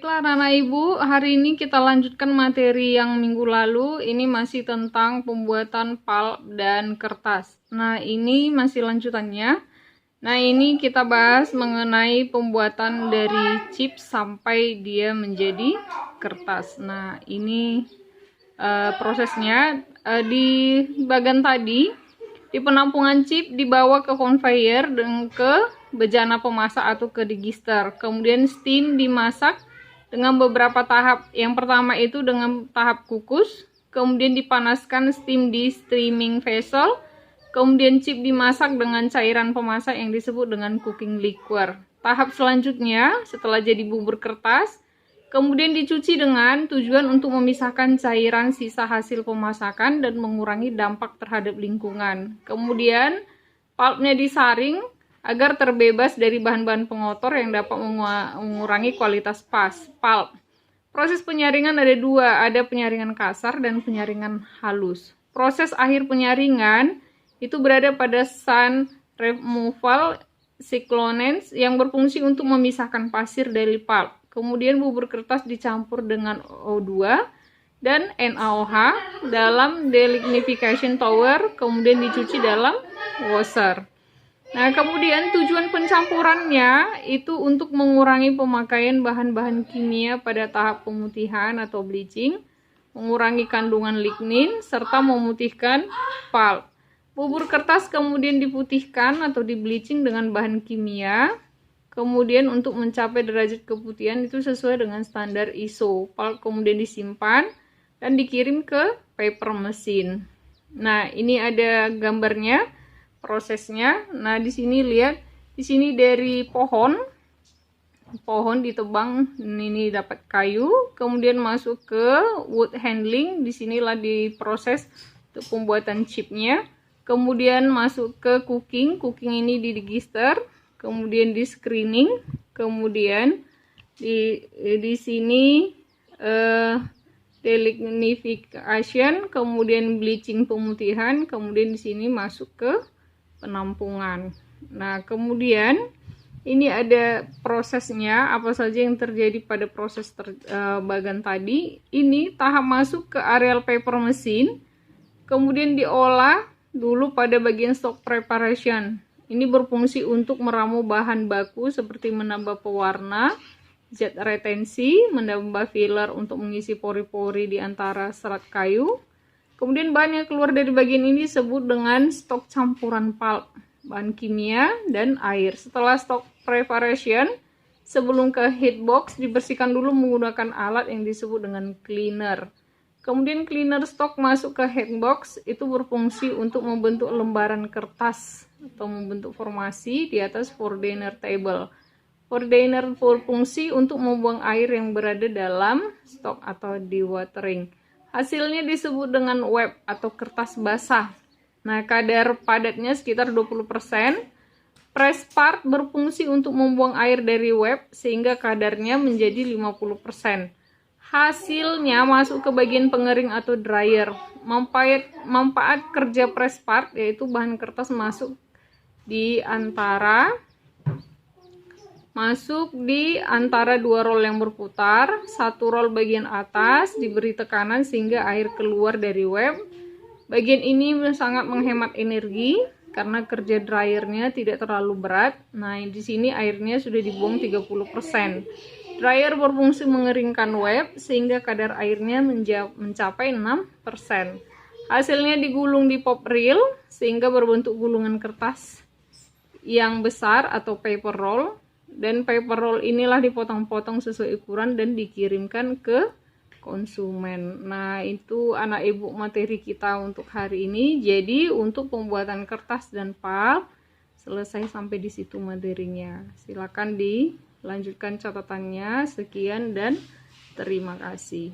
Baiklah anak ibu, hari ini kita lanjutkan materi yang minggu lalu. Ini masih tentang pembuatan pulp dan kertas. Nah, ini masih lanjutannya. Nah, ini kita bahas mengenai pembuatan dari chip sampai dia menjadi kertas. Nah, ini prosesnya. Di bagian tadi, di penampungan chip dibawa ke conveyor dan ke bejana pemasak atau ke digester. Kemudian steam dimasak dengan beberapa tahap. Yang pertama itu dengan tahap kukus, kemudian dipanaskan steam di steaming vessel, kemudian chip dimasak dengan cairan pemasak yang disebut dengan cooking liquor. Tahap selanjutnya setelah jadi bubur kertas, kemudian dicuci dengan tujuan untuk memisahkan cairan sisa hasil pemasakan dan mengurangi dampak terhadap lingkungan. Kemudian pulpnya disaring agar terbebas dari bahan-bahan pengotor yang dapat mengurangi kualitas pulp. Proses penyaringan ada dua, ada penyaringan kasar dan penyaringan halus. Proses akhir penyaringan itu berada pada sun removal cyclones yang berfungsi untuk memisahkan pasir dari pulp. Kemudian bubur kertas dicampur dengan O2 dan NaOH dalam delignification tower, kemudian dicuci dalam washer. Nah, kemudian tujuan pencampurannya itu untuk mengurangi pemakaian bahan-bahan kimia pada tahap pemutihan atau bleaching, mengurangi kandungan lignin, serta memutihkan pulp. Bubur kertas kemudian diputihkan atau di bleaching dengan bahan kimia. Kemudian untuk mencapai derajat keputihan itu sesuai dengan standar ISO. Pulp kemudian disimpan dan dikirim ke paper machine. Nah, ini ada gambarnya, prosesnya. Nah, di sini lihat, di sini dari pohon ditebang, ini dapat kayu, kemudian masuk ke wood handling, disinilah diproses untuk pembuatan chipnya. Kemudian masuk ke cooking ini di digester, kemudian di screening, kemudian di sini delignification, kemudian bleaching pemutihan, kemudian di sini masuk ke penampungan. Nah, kemudian ini ada prosesnya, apa saja yang terjadi pada proses bagian tadi. Ini tahap masuk ke areal paper machine, kemudian diolah dulu pada bagian stock preparation. Ini berfungsi untuk meramu bahan baku seperti menambah pewarna, zat retensi, menambah filler untuk mengisi pori-pori di antara serat kayu. Kemudian bahan yang keluar dari bagian ini disebut dengan stok campuran pulp, bahan kimia, dan air. Setelah stok preparation, sebelum ke heat box, dibersihkan dulu menggunakan alat yang disebut dengan cleaner. Kemudian cleaner stok masuk ke heat box, itu berfungsi untuk membentuk lembaran kertas atau membentuk formasi di atas four-deiner table. Four-deiner berfungsi untuk membuang air yang berada dalam stok atau dewatering. Hasilnya disebut dengan web atau kertas basah. Nah, kadar padatnya sekitar 20%. Press part berfungsi untuk membuang air dari web sehingga kadarnya menjadi 50%. Hasilnya masuk ke bagian pengering atau dryer. Manfaat kerja press part yaitu bahan kertas masuk di antara dua roll yang berputar. Satu roll bagian atas diberi tekanan sehingga air keluar dari web. Bagian ini sangat menghemat energi karena kerja dryernya tidak terlalu berat. Nah, di sini airnya sudah dibuang 30%. Dryer berfungsi mengeringkan web sehingga kadar airnya mencapai 6%. Hasilnya digulung di pop reel sehingga berbentuk gulungan kertas yang besar atau paper roll. Dan paper roll inilah dipotong-potong sesuai ukuran dan dikirimkan ke konsumen. Nah, itu anak ibu materi kita untuk hari ini. Jadi untuk pembuatan kertas dan pulp selesai sampai di situ materinya. Silakan dilanjutkan catatannya. Sekian dan terima kasih.